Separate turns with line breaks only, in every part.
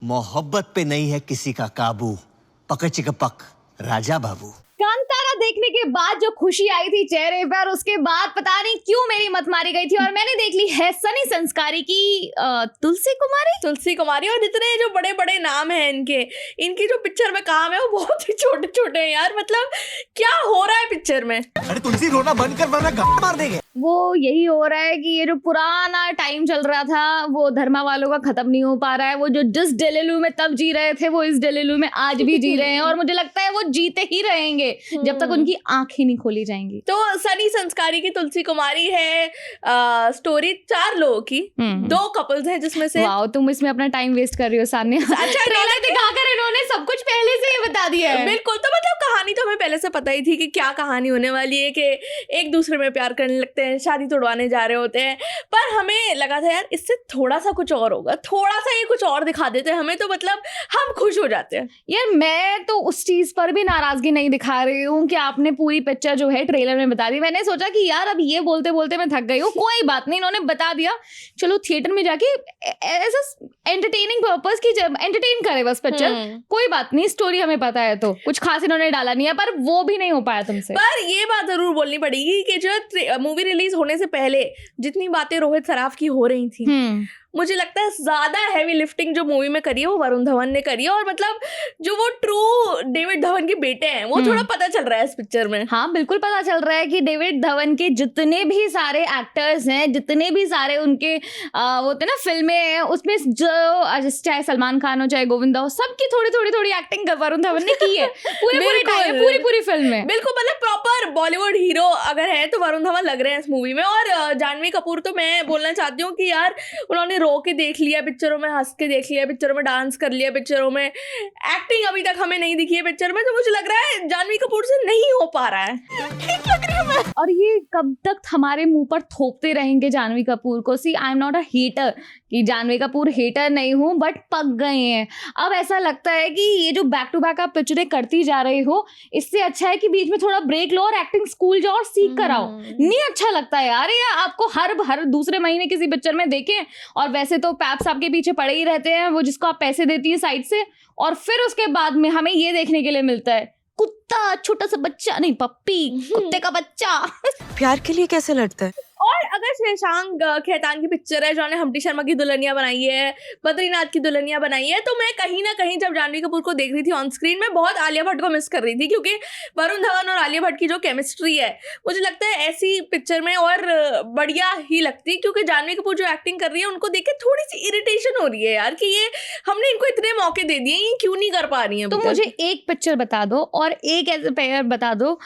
मोहब्बत पे नहीं है किसी का काबू, पकड़ चिकपक राजा बाबू।
कांतारा देखने के बाद जो खुशी आई थी चेहरे पर, उसके बाद पता नहीं क्यों मेरी मत मारी गई थी और मैंने देख ली है सनी संस्कारी की तुलसी कुमारी। और जितने जो बड़े बड़े नाम हैं इनकी जो पिक्चर में काम है वो बहुत ही छोटे छोटे हैं यार। मतलब क्या हो रहा है पिक्चर में?
अरे तुलसी रोना बंद कर वरना गांड मार देंगे।
वो यही हो रहा है कि ये जो पुराना टाइम चल रहा था वो धर्मा वालों का खत्म नहीं हो पा रहा है। वो जो जिस डेलेलू में तब जी रहे थे वो इस डेलेलू में आज भी जी रहे हैं और मुझे लगता है वो जीते ही रहेंगे जब तक उनकी आंखें नहीं खोली जाएंगी।
तो सनी संस्कारी की तुलसी कुमारी है। स्टोरी 4 लोगों की, 2 कपल्स हैं जिसमें से
वाओ, तुम इसमें अपना टाइम वेस्ट कर रही हो सान्या।
अच्छा,
ट्रेलर दिखाकर इन्होंने सब कुछ पहले से ही बता दिया है।
बिल्कुल। तो मतलब कहानी तो हमें पहले से पता ही थी कि क्या कहानी होने वाली है, कि एक दूसरे में प्यार करने लगते हैं, शादी तोड़वाने जा रहे होते हैं। पर हमें लगा था यार इससे थोड़ा सा कुछ और होगा, थोड़ा सा ये कुछ और दिखा देते हैं हमें, तो मतलब हम खुश हो जाते हैं।
यार मैं तो उस चीज पर भी नाराजगी नहीं दिखा रही हूँ कि आपने पूरी पिक्चर जो है ट्रेलर में बता दी। मैंने सोचा कि यार अब ये बोलते बोलते मैं थक गई हूँ, कोई बात नहीं, इन्होंने बता दिया, चलो थिएटर में जाके ऐसा एंटरटेनिंग पर्पस की एंटरटेन करे बस पिक्चर। कोई बात नहीं, स्टोरी हमें पता है तो कुछ खास इन्होंने डाला नहीं है, पर वो भी नहीं हो पाया तुमसे।
पर ये बात जरूर बोलनी पड़ेगी कि जो मूवी रिलीज होने से पहले जितनी बातें रोहित सराफ की हो रही थी, मुझे लगता है ज्यादा हैवी लिफ्टिंग जो मूवी में करी है वो वरुण धवन ने करी है। और मतलब जो वो ट्रू डेविड धवन के बेटे हैं वो थोड़ा पता चल रहा है इस पिक्चर में।
हाँ बिल्कुल पता चल रहा है कि डेविड धवन के जितने भी सारे एक्टर्स हैं, जितने भी सारे उनके वो थे ना फिल्में हैं, उसमें जो चाहे सलमान खान हो चाहे गोविंदा हो, सबकी थोड़ी थोड़ी थोड़ी एक्टिंग वरुण धवन ने की है पूरी फिल्म में।
बिल्कुल, मतलब प्रॉपर बॉलीवुड हीरो अगर है तो वरुण धवन लग रहे हैं इस मूवी में। और जानवी कपूर तो मैं बोलना चाहती हूँ कि यार उन्होंने रो के देख लिया पिक्चरों में, हंस के देख लिया पिक्चरों में, डांस कर लिया पिक्चरों में, एक्टिंग अभी तक हमें नहीं दिखी है पिक्चर में, तो मुझे लग रहा है जानवी कपूर से नहीं हो पा रहा है। ठीक लग रही हूं मैं।
और ये कब तक हमारे मुंह पर थोपते रहेंगे जानवी कपूर को? See I am not a hater कि जानवी कपूर हेटर नहीं हूं, बट पक गए हैं। अब ऐसा लगता है कि ये जो बैक टू बैक आप पिक्चरें करती जा रही हो, इससे अच्छा है कि बीच में थोड़ा ब्रेक लो और एक्टिंग स्कूल जाओ और सीख कर आओ। नहीं अच्छा लगता है यार ये आपको हर दूसरे महीने किसी पिक्चर में देखें, और वैसे तो पैप्स आपके पीछे पड़े ही रहते हैं, वो जिसको आप पैसे देती है साइड से, और फिर उसके बाद में हमें ये देखने के लिए मिलता है कुत्ता, छोटा सा बच्चा, नहीं पप्पी, कुत्ते का बच्चा।
प्यार के लिए कैसे लड़ता है?
और अगर शशांक खेतान की पिक्चर है, जिन्होंने हम्टी शर्मा की दुल्हनिया बनाई है, बद्रीनाथ की दुल्हनिया बनाई है, तो मैं कहीं ना कहीं जब जानवी कपूर को देख रही थी ऑन स्क्रीन में बहुत आलिया भट्ट को मिस कर रही थी, क्योंकि वरुण धवन और आलिया भट्ट की जो केमिस्ट्री है मुझे लगता है ऐसी पिक्चर में और बढ़िया ही लगती, क्योंकि जानवी कपूर जो एक्टिंग कर रही है उनको देख के थोड़ी सी इरिटेशन हो रही है यार कि ये हमने इनको इतने मौके दे दिए, ये क्यों नहीं कर पा रही है।
तो मुझे एक पिक्चर बता दो और एक ऐसे पेयर बता दो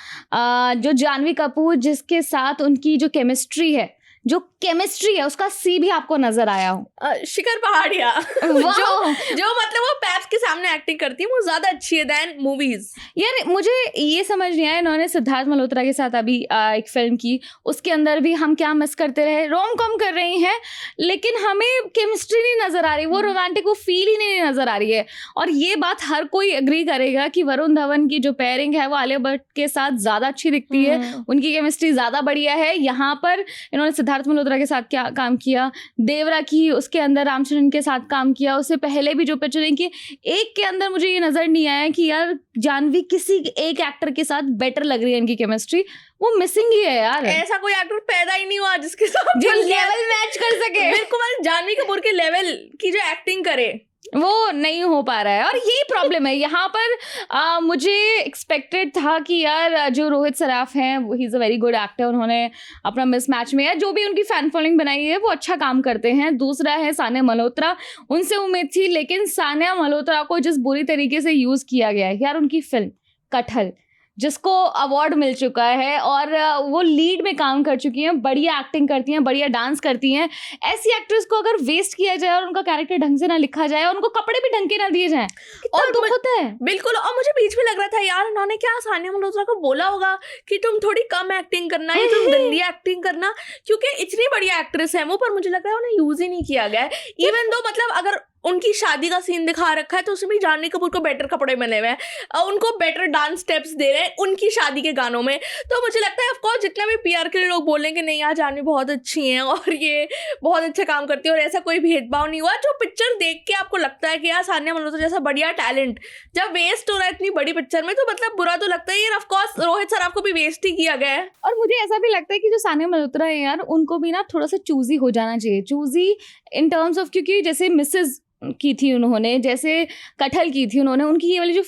जो जानवी कपूर जिसके साथ उनकी जो केमिस्ट्री है उसका सी भी आपको नजर आया हो।
शिखर पहाड़िया जो मतलब वो पैप्स के सामने एक्टिंग करती है वो ज्यादा अच्छी है देन मूवीज।
यार मुझे ये समझ नहीं आया, इन्होंने सिद्धार्थ मल्होत्रा के साथ अभी एक फिल्म की, उसके अंदर भी हम क्या मिस करते रहे, रोम कॉम कर रही हैं लेकिन हमें केमिस्ट्री नहीं नजर आ रही, वो रोमांटिक वो फील ही नहीं नजर आ रही है। और ये बात हर कोई एग्री करेगा कि वरुण धवन की जो पेयरिंग है वो आलिया भट्ट के साथ ज्यादा अच्छी दिखती है, उनकी केमिस्ट्री ज्यादा बढ़िया है। यहाँ पर इन्होंने सिद्धार्थ मल्होत्रा के साथ क्या काम किया, देवरा की उसके अंदर रामचरण के साथ काम किया, उससे पहले भी जो पिक्चरें की, एक के अंदर मुझे ये नजर नहीं आया कि यार जानवी किसी एक एक्टर के साथ बेटर लग रही है, इनकी केमिस्ट्री वो मिसिंग ही है यार।
ऐसा कोई एक्टर पैदा ही नहीं हुआ जिसके साथ
जो लेवल मैच कर सके।
बिल्कुल, जानवी कपूर के लेवल की जो एक्टिंग करे
वो नहीं हो पा रहा है, और यही प्रॉब्लम है यहाँ पर। मुझे एक्सपेक्टेड था कि यार जो रोहित सराफ हैं वो he is a very good actor, उन्होंने अपना मिस मैच में जो भी उनकी फैन फॉलोइंग बनाई है वो अच्छा काम करते हैं। दूसरा है सानिया मल्होत्रा, उनसे उम्मीद थी, लेकिन सानिया मल्होत्रा को जिस बुरी तरीके से यूज़ किया गया है यार, उनकी फिल्म कटहल जिसको अवार्ड मिल चुका है और वो लीड में काम कर चुकी हैं, बढ़िया एक्टिंग करती हैं, बढ़िया डांस करती हैं, ऐसी एक्ट्रेस को अगर वेस्ट किया जाए और उनका कैरेक्टर ढंग से ना लिखा जाए और उनको कपड़े भी ढंग के ना दिए जाएं और दुख होता है।
बिल्कुल। और मुझे बीच में लग रहा था यार उन्होंने क्या सानिया मल्होत्रा को बोला होगा कि तुम थोड़ी कम एक्टिंग करना या तुम गंदी एक्टिंग करना, क्योंकि इतनी बढ़िया एक्ट्रेस है वो, पर मुझे लग रहा है उन्हें यूज ही नहीं किया गया है। इवन दो मतलब अगर उनकी शादी का सीन दिखा रखा है तो उसमें भी जानवी कपूर को बेटर कपड़े मिले हुए हैं, उनको बेटर डांस स्टेप्स दे रहे हैं उनकी शादी के गानों में। तो मुझे लगता है ऑफकोर्स जितना भी पीआर के लिए लोग बोल रहे हैं कि नहीं यार जानवी बहुत अच्छी हैं और ये बहुत अच्छा काम करती है और ऐसा कोई भेदभाव नहीं हुआ, जो पिक्चर देख के आपको लगता है कि यार सानिया मल्होत्रा जैसा बढ़िया टैलेंट जब वेस्ट हो रहा है इतनी बड़ी पिक्चर में, तो मतलब बुरा तो लगता है यार। ऑफकोर्स रोहित सराफ को भी वेस्ट ही किया गया है।
और मुझे ऐसा भी लगता है कि जो सानिया मल्होत्रा है यार, उनको भी ना थोड़ा सा चूजी हो जाना चाहिए, चूजी इन टर्म्स ऑफ, क्योंकि जैसे मिसेज की थी उन्होंने, जैसे कटहल की थी उन्होंने, उनकी ये वाली जो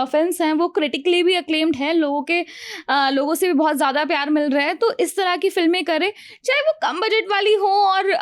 फिल्म्स हैं वो क्रिटिकली भी अक्लेम्ड है, लोगों से भी बहुत ज़्यादा प्यार मिल रहा है। तो इस तरह की फिल्में करें, चाहे वो कम बजट वाली हो और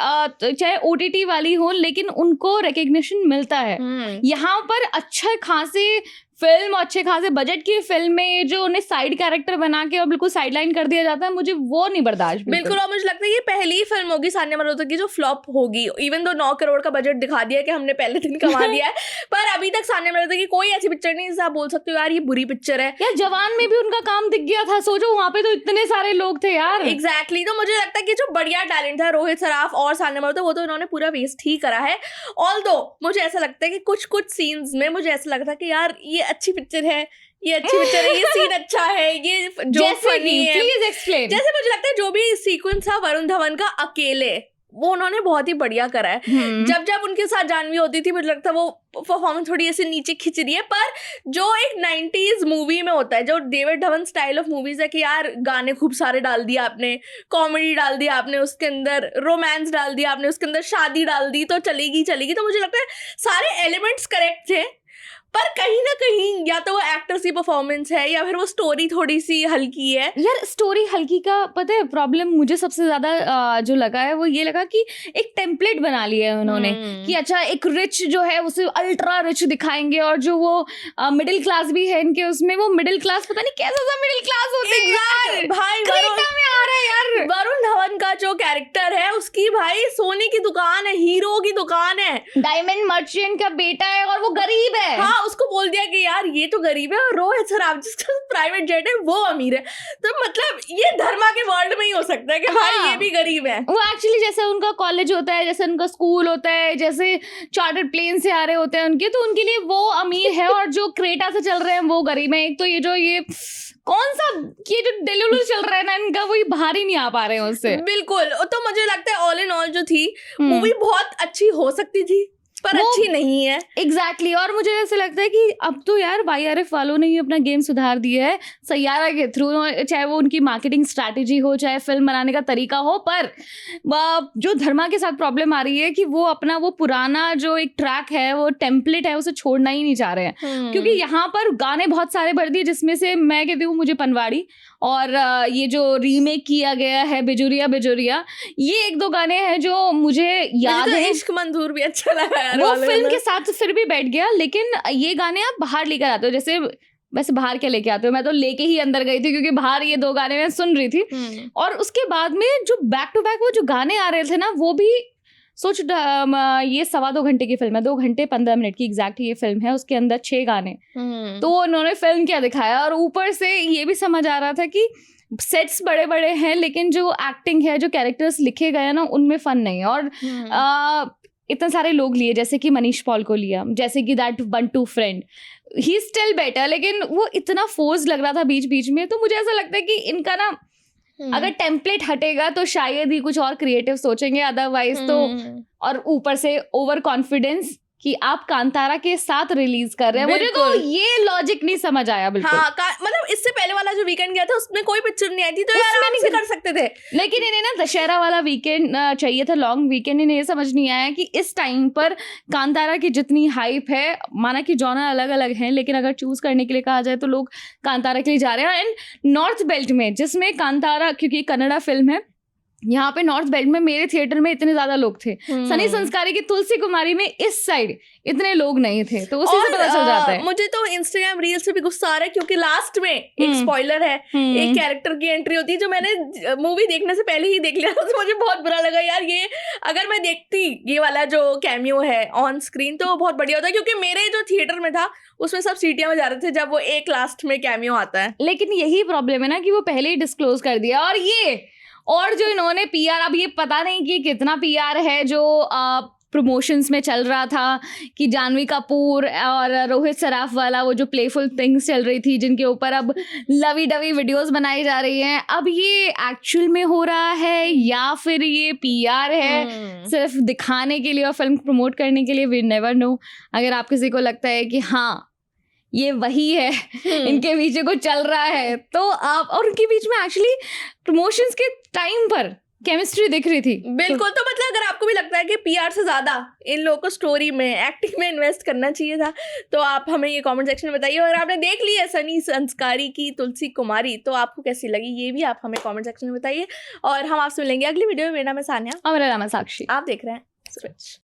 चाहे ओटीटी वाली हो, लेकिन उनको रिकग्निशन मिलता है। यहाँ पर अच्छे खासे फिल्म, अच्छे खासे बजट की फिल्म में जो उन्हें साइड कैरेक्टर बना के और बिल्कुल साइडलाइन कर दिया जाता है, मुझे वो नहीं बर्दाश्त
बिल्कुल। और मुझे लगता है ये पहली ही फिल्म होगी सानिया मल्होत्रा की जो फ्लॉप होगी, इवन दो 9 करोड़ का बजट दिखा दिया कि हमने पहले दिन कमा दिया है, पर अभी तक सानिया मल्होत्रा की कोई ऐसी पिक्चर नहीं जिसे आप बोल सकते हो यार ये बुरी पिक्चर है।
यार जवान में भी उनका काम दिख गया था, सोचो वहां पे तो इतने सारे लोग थे यार।
एग्जैक्टली। तो मुझे लगता है कि जो बढ़िया टैलेंट था रोहित सराफ और सानिया मल्होत्रा, वो तो इन्होंने पूरा वेस्ट ही करा है। ऑल्दो मुझे ऐसा लगता है कि कुछ सीन्स में मुझे ऐसा लगता है कि यार ये अच्छी पिक्चर है, ये अच्छी पिक्चर है, ये सीन अच्छा है, ये जो फनी है,
प्लीज एक्सप्लेन।
जैसे मुझे लगता है जो भी सीक्वेंस था वरुण धवन का अकेले, वो उन्होंने बहुत ही बढ़िया करा है। जब जब उनके साथ जानवी होती थी मुझे लगता है वो परफॉर्मेंस थोड़ी ऐसे नीचे खिंच रही है, पर जो एक 90s मूवी में होता है, जो David Dhawan style of movies है कि यार गाने खूब सारे डाल दिया आपने, कॉमेडी डाल दिया आपने, उसके अंदर रोमांस डाल दिया आपने, उसके अंदर शादी डाल दी, तो चलेगी। तो मुझे लगता है सारे एलिमेंट्स करेक्ट थे, पर कहीं ना कहीं या तो वो एक्टर्स की परफॉर्मेंस है या फिर वो स्टोरी थोड़ी सी हल्की है।
यार स्टोरी हल्की का पता है प्रॉब्लम मुझे सबसे ज्यादा जो लगा है वो ये लगा कि एक टेम्पलेट बना लिया है उन्होंने कि अच्छा एक रिच जो है उसे अल्ट्रा रिच दिखाएंगे, और जो वो मिडिल क्लास भी है इनके उसमें, वो मिडिल क्लास पता नहीं कैसा सा मिडिल क्लास होते हैं यार।
भाई
क्रेटा में आ रहा है यार।
वरुण धवन का जो कैरेक्टर है उसकी भाई सोने की दुकान है, हीरो की दुकान है,
डायमंड मर्चेंट का बेटा है और वो गरीब है।
हाँ, उसको बोल दिया कि यार ये तो गरीब है, और रोहित सराफ जिसका प्राइवेट जेट है वो अमीर है। तो मतलब ये धर्मा के वर्ल्ड में ही हो सकता है कि भाई ये भी गरीब है।
वो एक्चुअली जैसे उनका कॉलेज होता है, जैसे उनका स्कूल होता है, जैसे चार्टर्ड प्लेन से आ रहे होते हैं उनके, तो उनके लिए वो अमीर है और जो क्रेटा से चल रहे हैं वो गरीब है। एक तो ये कौन सा ये जो डेलुलु चल रहा है ना इनका, वो बाहर ही नहीं आ पा रहे हैं उससे।
बिल्कुल। तो मुझे लगता है ऑल इन ऑल जो थी मूवी बहुत अच्छी हो सकती थी पर अच्छी नहीं है।
एग्जैक्टली। और मुझे ऐसे लगता है कि अब तो यार YRF वालों ने ही अपना गेम सुधार दिया है सैयारा के थ्रू, चाहे वो उनकी मार्केटिंग स्ट्रैटेजी हो, चाहे फिल्म बनाने का तरीका हो, पर जो धर्मा के साथ प्रॉब्लम आ रही है कि वो अपना वो पुराना जो एक ट्रैक है, वो टेम्पलेट है, उसे छोड़ना ही नहीं चाह रहे हैं। क्योंकि यहाँ पर गाने बहुत सारे भर दिए, जिसमें से मैं कहती हूँ मुझे पनवाड़ी और ये जो रीमेक किया गया है बिजुरिया बिजुरिया, ये 1-2 गाने हैं जो मुझे याद है।
इश्क मंजूर भी अच्छा लगा यार,
वो फिल्म के साथ फिर भी बैठ गया, लेकिन ये गाने आप बाहर लेकर आते हो, जैसे वैसे बाहर क्या लेके आते हो, मैं तो लेके ही अंदर गई थी क्योंकि बाहर ये 2 गाने मैं सुन रही थी। और उसके बाद में जो बैक टू बैक वो जो गाने आ रहे थे ना, वो भी सोच, ये 2.25 घंटे की फिल्म है, 2 घंटे 15 मिनट की एग्जैक्ट ये फिल्म है, उसके अंदर 6 गाने। तो उन्होंने फिल्म क्या दिखाया, और ऊपर से ये भी समझ आ रहा था कि सेट्स बड़े बड़े हैं, लेकिन जो एक्टिंग है, जो कैरेक्टर्स लिखे गए ना, उनमें फन नहीं है। और इतने सारे लोग लिए, जैसे कि मनीष पॉल को लिया, जैसे कि that Bantu friend, he still better, लेकिन वो इतना फोर्स लग रहा था बीच बीच में। तो मुझे ऐसा लगता है कि इनका ना अगर टेम्पलेट हटेगा तो शायद ही कुछ और क्रिएटिव सोचेंगे, अदरवाइज तो। और ऊपर से ओवर कॉन्फिडेंस कि आप कांतारा के साथ रिलीज कर रहे हैं, मुझे तो ये लॉजिक नहीं समझ आया बिल्कुल।
हाँ, मतलब इससे पहले वाला जो वीकेंड गया था उसमें कोई पिक्चर नहीं आई थी, तो यार आराम से कर सकते थे।
लेकिन इन्हें ना दशहरा वाला वीकेंड चाहिए था, लॉन्ग वीकेंड। इन्हें ये समझ नहीं आया कि इस टाइम पर कांतारा की जितनी हाइप है, माना कि जॉनर अलग अलग हैं, लेकिन अगर चूज करने के लिए कहा जाए तो लोग कांतारा के लिए जा रहे हैं। एंड नॉर्थ बेल्ट में, जिसमें कांतारा, क्योंकि कन्नड़ा फिल्म है, यहाँ पे नॉर्थ बेल्ट में मेरे थिएटर में इतने ज्यादा लोग थे, सनी संस्कारी की तुलसी कुमारी में इस साइड इतने लोग नहीं थे, तो उसी से पता चल जाता है।
मुझे तो इंस्टाग्राम रील से भी गुस्सा आ रहा है क्योंकि लास्ट में एक स्पॉइलर है, एक कैरेक्टर की एंट्री होती है जो मैंने मूवी देखने से पहले ही देख लिया था, तो मुझे बहुत बुरा लगा यार। ये अगर मैं देखती ये वाला जो कैमियो है ऑन स्क्रीन तो बहुत बढ़िया होता, क्योंकि मेरे जो थिएटर में था उसमें सब सीटियां में जा रहे थे जब वो एक लास्ट में कैमियो आता है।
लेकिन यही प्रॉब्लम है ना कि वो पहले ही डिस्क्लोज कर दिया। और जो इन्होंने PR, अब ये पता नहीं कि कितना PR है जो प्रमोशंस में चल रहा था कि जानवी कपूर और रोहित सराफ वाला वो जो प्लेफुल थिंग्स चल रही थी जिनके ऊपर अब लवी डवी वीडियोस बनाई जा रही हैं, अब ये एक्चुअल में हो रहा है या फिर ये पीआर है सिर्फ दिखाने के लिए और फिल्म प्रमोट करने के लिए, वी नेवर नो। अगर आप किसी को लगता है कि हाँ ये वही है, इनके पीछे कुछ चल रहा है, तो आप, और उनके बीच में एक्चुअली प्रमोशंस के टाइम पर केमिस्ट्री दिख रही थी।
बिल्कुल। तो मतलब अगर आपको भी लगता है कि पीआर से ज्यादा इन लोगों को स्टोरी में, एक्टिंग में इन्वेस्ट करना चाहिए था, तो आप हमें ये कमेंट सेक्शन में बताइए। और आपने देख ली है सनी संस्कारी की तुलसी कुमारी, तो आपको कैसी लगी ये भी आप हमें कमेंट सेक्शन में बताइए। और हम आपसे मिलेंगे अगली वीडियो में। मेरा नाम है सान्या
और मेरा नाम है साक्षी।
आप देख रहे हैं स्विच।